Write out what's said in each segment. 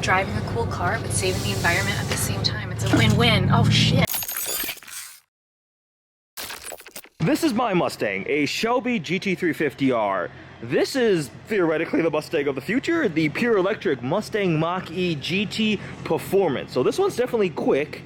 like driving a cool car but saving the environment at the same time. It's a win-win. Oh shit. This is my Mustang, a Shelby GT350R. This is theoretically the Mustang of the future, the pure electric Mustang Mach-E GT Performance. So this one's definitely quick,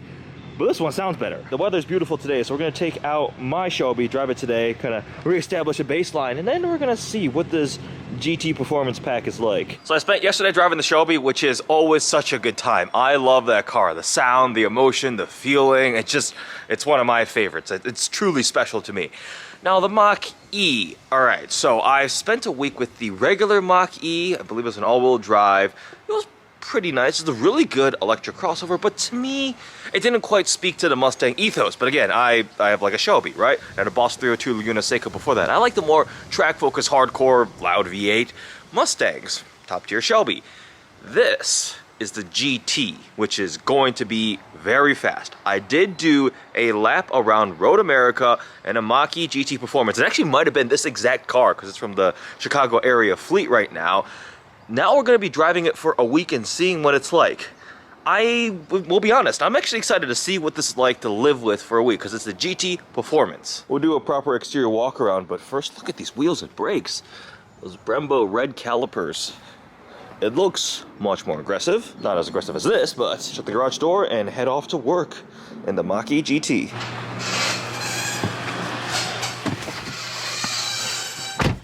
but this one sounds better. The weather's beautiful today, so we're gonna take out my Shelby, drive it today, kind of reestablish a baseline, and then we're gonna see what this GT Performance pack is like. So I spent yesterday driving the Shelby, which is always such a good time. I love that car. The sound, the emotion, the feeling, it's one of my favorites. It's truly special to me. Now the Mach-E, all right, so I spent a week with the regular Mach-E. I believe it was an all-wheel drive. It was pretty nice. It's a really good electric crossover, but to me, it didn't quite speak to the Mustang ethos. But again, I have like a Shelby, right? And a Boss 302 Laguna Seca before that. I like the more track-focused, hardcore, loud V8 Mustangs. Top-tier Shelby. This is the GT, which is going to be very fast. I did do a lap around Road America and a Mach-E GT Performance. It actually might have been this exact car because it's from the Chicago area fleet right now. Now we're going to be driving it for a week and seeing what it's like. I will be honest, I'm actually excited to see what this is like to live with for a week because it's the GT Performance. We'll do a proper exterior walk around, but first look at these wheels and brakes. Those Brembo red calipers. It looks much more aggressive. Not as aggressive as this, but shut the garage door and head off to work in the Mach-E GT.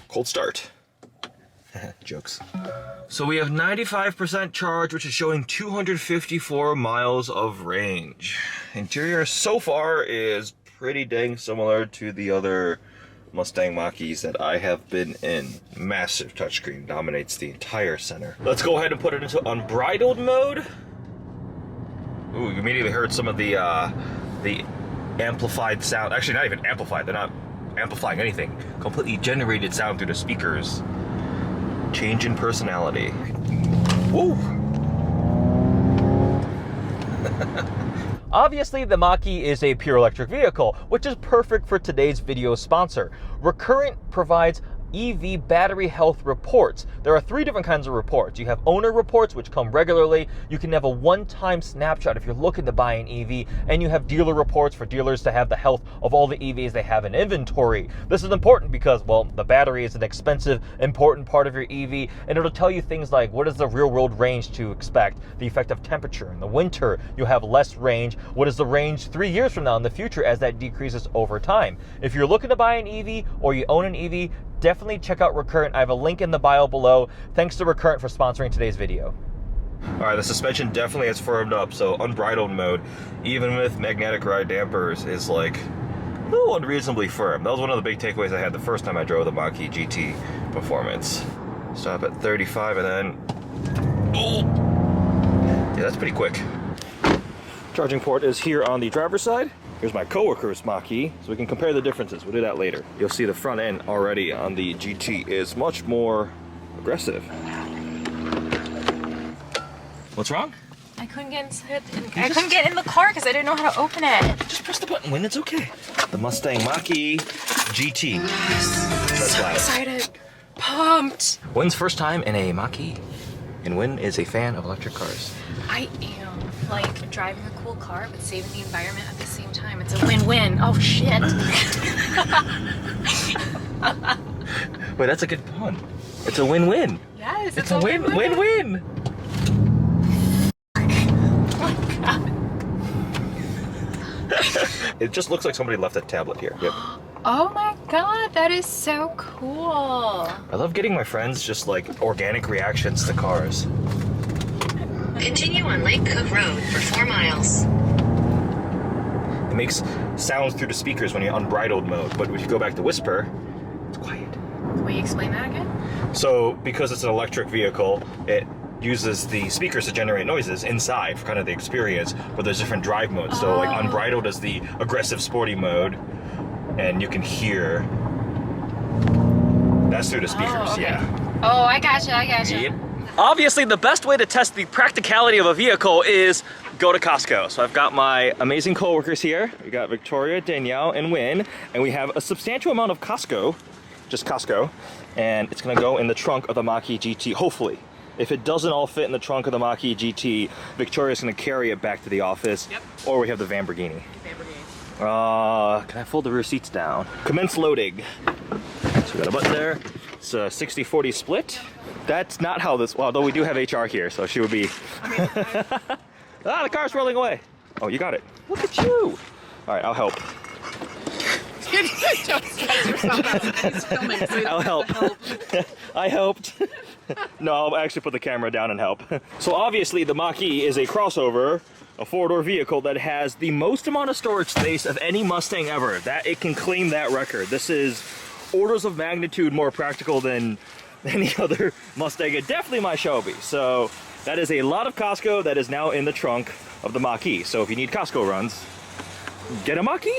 Cold start. Jokes. So we have 95% charge, which is showing 254 miles of range. Interior so far is pretty dang similar to the other Mustang Mach-E's that I have been in. Massive touchscreen dominates the entire center. Let's go ahead and put it into unbridled mode. Ooh, you immediately heard some of the amplified sound. Actually, not even amplified. They're not amplifying anything. Completely generated sound through the speakers. Change in personality. Woo! Obviously, the Mach-E is a pure electric vehicle, which is perfect for today's video sponsor. Recurrent provides EV battery health reports. There are 3 different kinds of reports. You have owner reports, which come regularly. You can have a one-time snapshot if you're looking to buy an EV, and you have dealer reports for dealers to have the health of all the EVs they have in inventory. This is important because, well, the battery is an expensive, important part of your EV, and it'll tell you things like what is the real-world range to expect, the effect of temperature. In the winter, you'll have less range. What is the range 3 years from now in the future as that decreases over time? If you're looking to buy an EV or you own an EV, definitely check out Recurrent. I have a link in the bio below. Thanks to Recurrent for sponsoring today's video. All right, the suspension definitely has firmed up, so unbridled mode, even with magnetic ride dampers, is like a little unreasonably firm. That was one of the big takeaways I had the first time I drove the Mach-E GT Performance. Stop at 35 and then, oh! Yeah, that's pretty quick. Charging port is here on the driver's side. Here's my coworker's Mach-E, so we can compare the differences. We'll do that later. You'll see the front end already on the GT is much more aggressive. What's wrong? I couldn't get in the car because I didn't know how to open it. Just press the button, Win. It's okay. The Mustang Mach-E GT. Yes. So excited. Pumped. Win's first time in a Mach-E, and Win is a fan of electric cars. I am. Like driving a cool car but saving the environment at the same time. It's a win-win. Oh shit. Wait, that's a good pun. It's a win-win. Yes, it's a win-win. Oh my god. It just looks like somebody left a tablet here. Yep. Oh my god, that is so cool. I love getting my friends just like organic reactions to cars. Continue on Lake Cook Road for 4 miles. It makes sounds through the speakers when you're unbridled mode, but if you go back to whisper, it's quiet. Will you explain that again? So, because it's an electric vehicle, it uses the speakers to generate noises inside for kind of the experience, but there's different drive modes. So, like unbridled is the aggressive sporty mode, and you can hear. That's through the speakers, okay. Yeah. Oh, I gotcha. Yep. Obviously, the best way to test the practicality of a vehicle is go to Costco. So I've got my amazing coworkers here. We got Victoria, Danielle, and Win, and we have a substantial amount of Costco, just Costco, and it's gonna go in the trunk of the Mach-E GT, hopefully. If it doesn't all fit in the trunk of the Mach-E GT, Victoria's gonna carry it back to the office. Yep. Or we have the Lamborghini. Can I fold the rear seats down? Commence loading. So we got a button there. It's a 60-40 split. That's not how this, well, although we do have HR here, so she would be. Ah, the car's rolling away. Oh, you got it. Look at you. All right, I'll help. I'll help. I helped. No, I'll actually put the camera down and help. So obviously the Mach-E is a crossover, a four-door vehicle that has the most amount of storage space of any Mustang ever. That it can claim that record. This is orders of magnitude more practical than any other Mustang, and definitely my Shelby. So that is a lot of Costco that is now in the trunk of the Mach-E. So if you need Costco runs, get a Mach-E.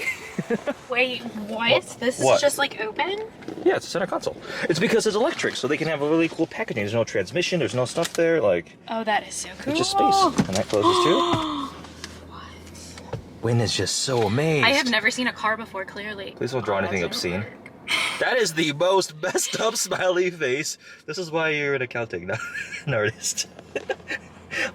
Wait, what? This What? is just like open? Yeah, it's a center console. It's because it's electric, so they can have a really cool packaging. There's no transmission, there's no stuff there, like... Oh, that is so cool. It's just space. And that closes too. What? Wynn is just so amazed. I have never seen a car before, clearly. Please don't draw anything obscene. That is the most messed up smiley face. This is why you're an accounting, not an artist.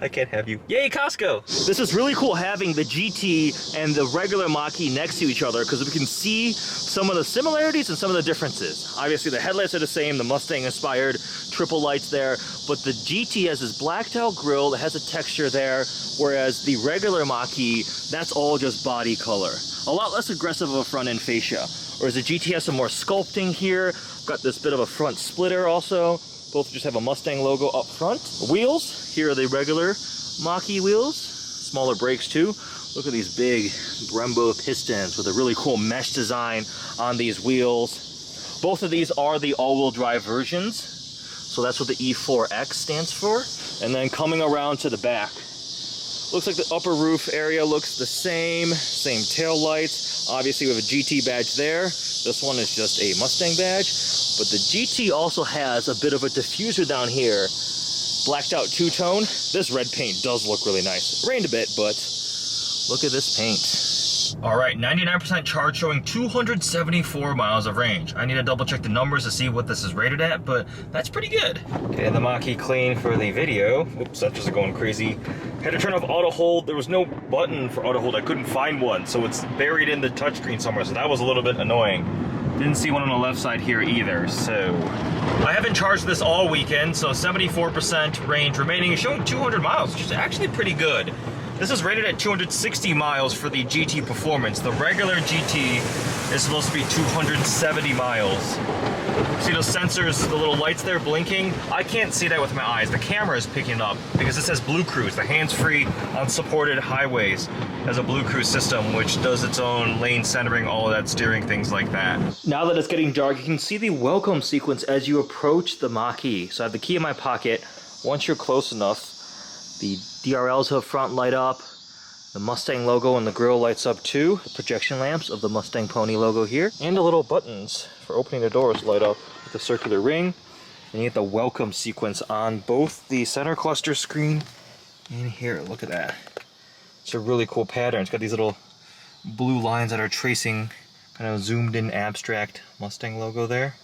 I can't have you. Yay, Costco! This is really cool having the GT and the regular Mach-E next to each other because we can see some of the similarities and some of the differences. Obviously the headlights are the same, the Mustang inspired triple lights there, but the GT has this blacked out grille that has a texture there, whereas the regular Mach-E, that's all just body color. A lot less aggressive of a front end fascia. Whereas the GT has some more sculpting here, got this bit of a front splitter also. Both just have a Mustang logo up front. Wheels, here are the regular Mach-E wheels. Smaller brakes too. Look at these big Brembo pistons with a really cool mesh design on these wheels. Both of these are the all-wheel drive versions. So that's what the E4X stands for. And then coming around to the back. Looks like the upper roof area looks the same tail lights. Obviously we have a GT badge there. This one is just a Mustang badge. But the GT also has a bit of a diffuser down here. Blacked out two-tone. This red paint does look really nice. It rained a bit, but look at this paint. All right, 99% charge showing 274 miles of range. I need to double check the numbers to see what this is rated at, but that's pretty good. Okay, the Mach-E clean for the video. Oops, that's just going crazy. Had to turn off auto hold. There was no button for auto hold. I couldn't find one, so it's buried in the touchscreen somewhere, so that was a little bit annoying. Didn't see one on the left side here either, so. I haven't charged this all weekend, so 74% range remaining is showing 200 miles, which is actually pretty good. This is rated at 260 miles for the GT Performance. The regular GT is supposed to be 270 miles. See those sensors, the little lights there blinking? I can't see that with my eyes. The camera is picking it up because it says Blue Cruise. The hands-free, unsupported highways has a Blue Cruise system which does its own lane centering, all of that steering, things like that. Now that it's getting dark, you can see the welcome sequence as you approach the Mach-E. So I have the key in my pocket. Once you're close enough, the DRLs up front light up, the Mustang logo and the grille lights up too, the projection lamps of the Mustang Pony logo here, and the little buttons for opening the doors light up with the circular ring. And you get the welcome sequence on both the center cluster screen and here. Look at that. It's a really cool pattern. It's got these little blue lines that are tracing kind of zoomed in abstract Mustang logo there.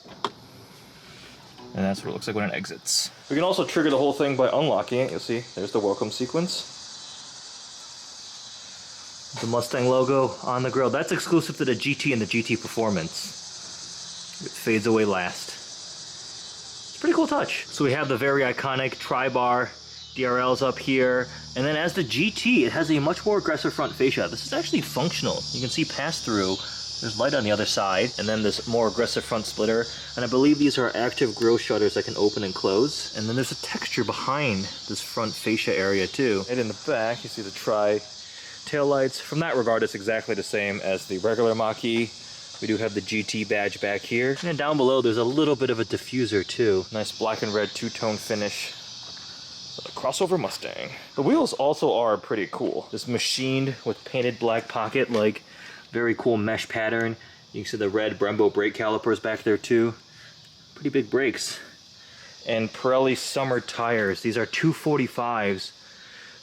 And that's what it looks like when it exits. We can also trigger the whole thing by unlocking it. You'll see, there's the welcome sequence. The Mustang logo on the grille. That's exclusive to the GT and the GT Performance. It fades away last. It's a pretty cool touch. So we have the very iconic tri-bar DRLs up here. And then as the GT, it has a much more aggressive front fascia. This is actually functional. You can see pass-through. There's light on the other side, and then this more aggressive front splitter. And I believe these are active grille shutters that can open and close. And then there's a texture behind this front fascia area too. And in the back, you see the tail lights. From that regard, it's exactly the same as the regular Mach-E. We do have the GT badge back here. And then down below, there's a little bit of a diffuser too. Nice black and red two-tone finish. A crossover Mustang. The wheels also are pretty cool. This machined with painted black pocket, like very cool mesh pattern. You can see the red Brembo brake calipers back there too. Pretty big brakes. And Pirelli summer tires. These are 245s,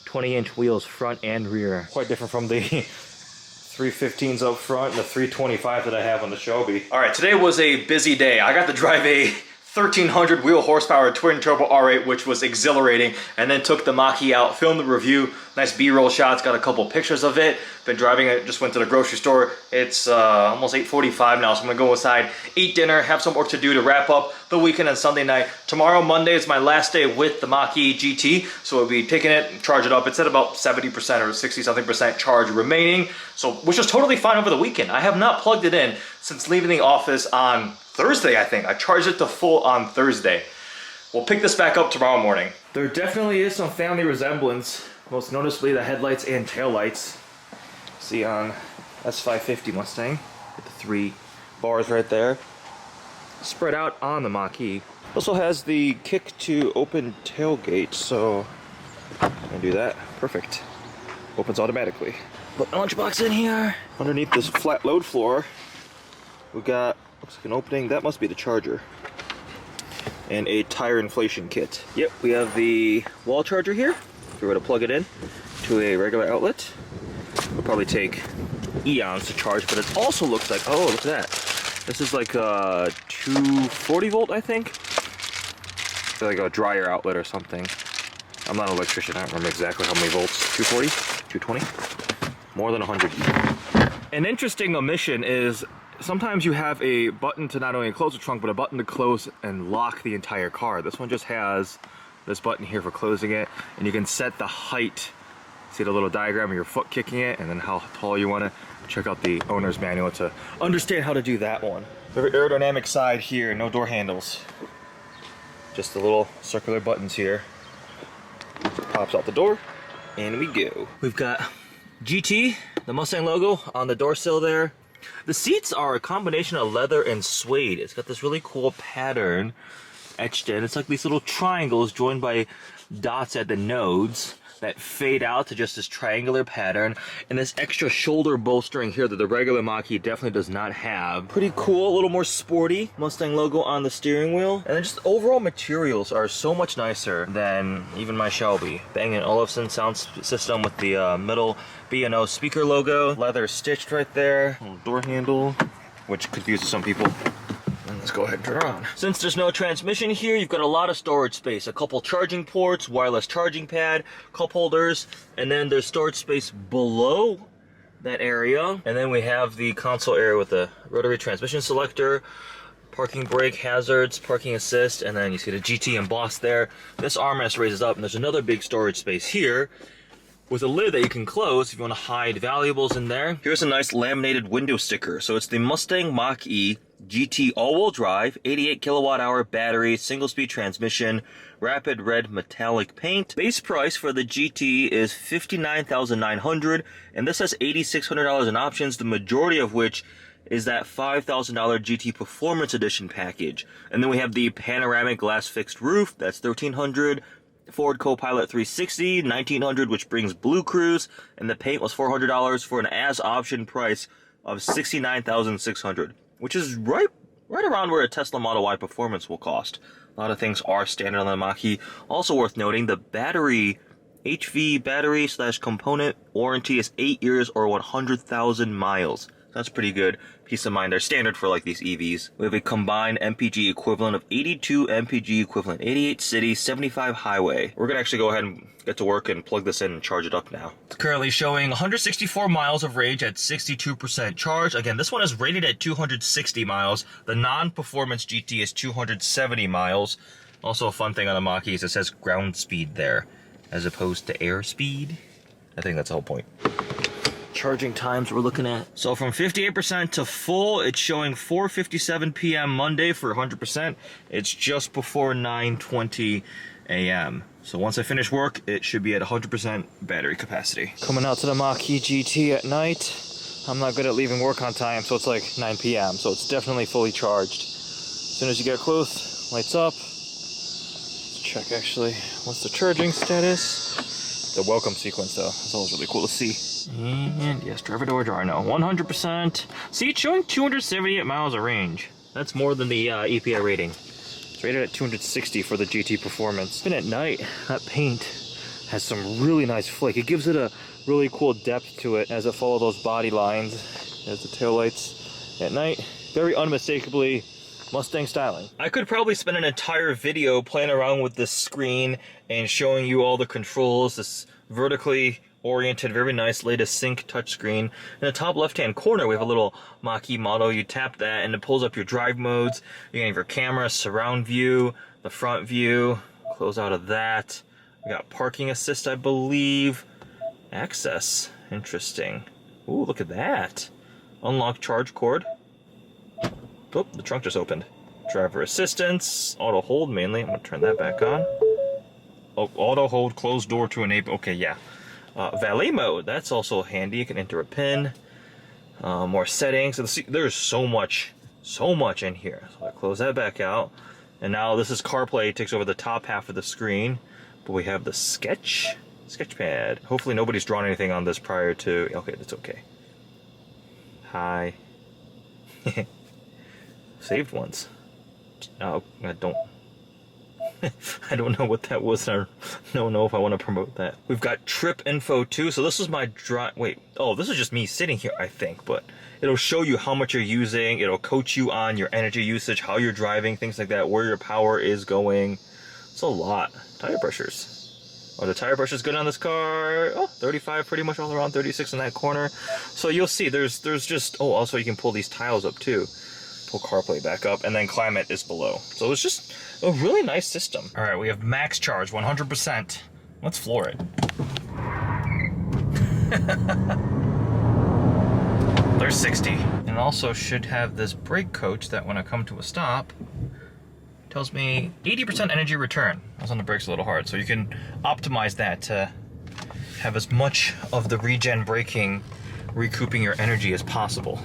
20-inch wheels front and rear. Quite different from the 315s up front and the 325 that I have on the Shelby. All right, today was a busy day. I got to drive a 1300 wheel horsepower twin turbo R8, which was exhilarating, and then took the Mach-E out, filmed the review, nice B-roll shots, got a couple pictures of it. Been driving it, just went to the grocery store. It's almost 8:45 now, so I'm gonna go inside, eat dinner, have some work to do to wrap up the weekend and Sunday night. Tomorrow, Monday, is my last day with the MachE GT, so we'll be taking it and charge it up. It's at about 70% or 60-something% charge remaining, so which is totally fine over the weekend. I have not plugged it in since leaving the office on Thursday, I think. I charged it to full on Thursday. We'll pick this back up tomorrow morning. There definitely is some family resemblance, most noticeably the headlights and taillights. See on S550 Mustang, with the 3 bars right there. Spread out on the Mach-E. Also has the kick to open tailgate, so I'm gonna do that. Perfect. Opens automatically. Put my lunchbox in here. Underneath this flat load floor, we got, looks like an opening. That must be the charger. And a tire inflation kit. Yep, we have the wall charger here. If we were to plug it in to a regular outlet, it'll probably take eons to charge, but it also looks like, oh, look at that. This is like a 240 volt, I think. Like a dryer outlet or something. I'm not an electrician, I don't remember exactly how many volts. 240? 220? More than 100. An interesting omission is sometimes you have a button to not only close the trunk, but a button to close and lock the entire car. This one just has this button here for closing it, and you can set the height. See the little diagram of your foot kicking it, and then how tall you want to. Check out the owner's manual to understand how to do that one. Very aerodynamic side here, no door handles. Just the little circular buttons here. Pops out the door, and we go. We've got GT, the Mustang logo on the door sill there. The seats are a combination of leather and suede. It's got this really cool pattern etched in. It's like these little triangles joined by dots at the nodes that fade out to just this triangular pattern, and this extra shoulder bolstering here that the regular Mach-E definitely does not have. Pretty cool, a little more sporty. Mustang logo on the steering wheel. And then just overall materials are so much nicer than even my Shelby. Bang & Olufsen sound system with the middle B&O speaker logo. Leather stitched right there. Little door handle, which confuses some people. Let's go ahead and turn it on. Since there's no transmission here, you've got a lot of storage space. A couple charging ports, wireless charging pad, cup holders, and then there's storage space below that area. And then we have the console area with the rotary transmission selector, parking brake, hazards, parking assist, and then you see the GT embossed there. This armrest raises up, and there's another big storage space here with a lid that you can close if you want to hide valuables in there. Here's a nice laminated window sticker. So it's the Mustang Mach-E GT all-wheel drive, 88 kilowatt-hour battery, single-speed transmission, rapid red metallic paint. Base price for the GT is $59,900, and this has $8,600 in options, the majority of which is that $5,000 GT Performance Edition package. And then we have the panoramic glass fixed roof, that's $1,300. Ford Copilot 360, $1,900, which brings Blue Cruise, and the paint was $400 for an as-option price of $69,600, which is right around where a Tesla Model Y Performance will cost. A lot of things are standard on the Mach-E. Also worth noting, the battery, HV battery / component warranty is 8 years or 100,000 miles. That's pretty good. Peace of mind. They're standard for like these EVs. We have a combined MPG equivalent of 82 MPG equivalent, 88 city, 75 highway. We're gonna actually go ahead and get to work and plug this in and charge it up now. It's currently showing 164 miles of range at 62% charge. Again, this one is rated at 260 miles. The non-performance GT is 270 miles. Also a fun thing on the Mach-E is it says ground speed there, as opposed to air speed. I think that's the whole point. Charging times we're looking at. So from 58% to full, it's showing 4:57 p.m. Monday for 100%. It's just before 9:20 a.m. So once I finish work, it should be at 100% battery capacity. Coming out to the Mach-E GT at night. I'm not good at leaving work on time, so it's like 9 p.m. So it's definitely fully charged. As soon as you get close, lights up. Let's check actually, what's the charging status? The welcome sequence though, it's always really cool to see. And yes, driver door jar, no, 100%. See, it's showing 278 miles of range. That's more than the EPA rating. It's rated at 260 for the GT Performance. Even at night, that paint has some really nice flick. It gives it a really cool depth to it as it follows those body lines. There's the taillights at night. Very unmistakably Mustang styling. I could probably spend an entire video playing around with this screen and showing you all the controls. This vertically oriented, very nice latest sync touchscreen. In the top left-hand corner, we have a little Mach-E model. You tap that and it pulls up your drive modes. You can have your camera, surround view, the front view. Close out of that. We got parking assist, I believe. Access. Interesting. Ooh, look at that. Unlock charge cord. Oh, the trunk just opened. Driver assistance, auto hold mainly. I'm gonna turn that back on. Oh, auto hold, closed door to enable. Okay, yeah. Valet mode, that's also handy. You can enter a pin. More settings. So there's so much in here. So I close that back out. And now this is CarPlay. It takes over the top half of the screen. But we have the sketchpad. Hopefully nobody's drawn anything on this prior to. Okay, that's okay. Hi. Saved ones. Oh, I don't know what that was. I don't know if I want to promote that. We've got trip info too. So this is my drive. Wait. Oh, this is just me sitting here, I think. But it'll show you how much you're using. It'll coach you on your energy usage, how you're driving, things like that, where your power is going. It's a lot. Tire pressures. Oh, the tire pressure's good on this car. Oh, 35 pretty much all around, 36 in that corner. So you'll see there's just, oh, also you can pull these tiles up too. Pull CarPlay back up, and then climate is below. So it's just a really nice system. All right, we have max charge, 100%. Let's floor it. There's 60. And also should have this brake coach that when I come to a stop, tells me 80% energy return. I was on the brakes a little hard, so you can optimize that to have as much of the regen braking recouping your energy as possible.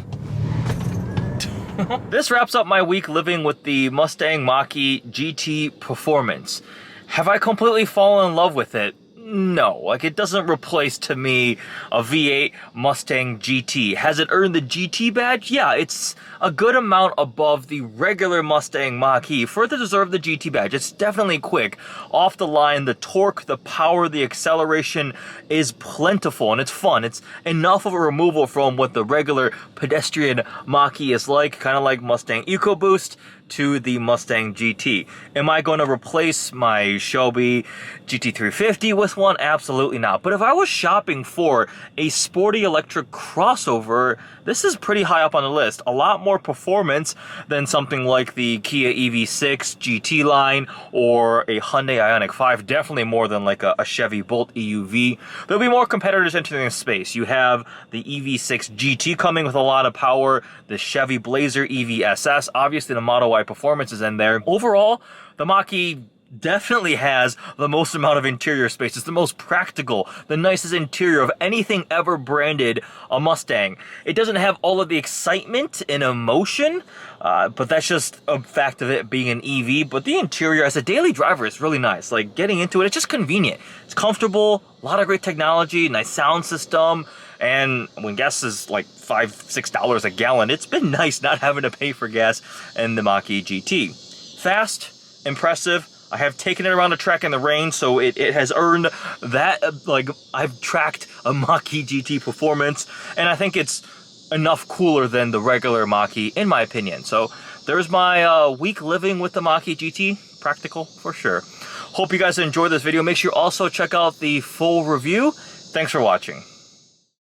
This wraps up my week living with the Mustang Mach-E GT Performance. Have I completely fallen in love with it? No, like it doesn't replace to me a V8 Mustang GT. Has it earned the GT badge? Yeah, it's a good amount above the regular Mustang Mach-E for it to deserve the GT badge. It's definitely quick. Off the line, the torque, the power, the acceleration is plentiful and it's fun. It's enough of a removal from what the regular pedestrian Mach-E is like, kind of like Mustang EcoBoost to the Mustang GT. Am I going to replace my Shelby GT350 with one? Absolutely not. But if I was shopping for a sporty electric crossover, this is pretty high up on the list. A lot more performance than something like the Kia EV6 GT line or a Hyundai Ioniq 5. Definitely more than like a Chevy Bolt EUV. There'll be more competitors entering the space. You have the EV6 GT coming with a lot of power, the Chevy Blazer EV SS, obviously the Model Y Performance is in there. Overall, the Mach-E definitely has the most amount of interior space. It's the most practical, the nicest interior of anything ever branded a Mustang. It doesn't have all of the excitement and emotion, but that's just a fact of it being an EV. But the interior as a daily driver is really nice. Like getting into it, it's just convenient. It's comfortable, a lot of great technology, nice sound system. And when gas is like $5, $6 a gallon, it's been nice not having to pay for gas in the Mach-E GT. Fast, impressive. I have taken it around the track in the rain, so it has earned that, like, I've tracked a Mach-E GT Performance, and I think it's enough cooler than the regular Mach-E, in my opinion. So there's my week living with the Mach-E GT. Practical, for sure. Hope you guys enjoyed this video. Make sure you also check out the full review. Thanks for watching.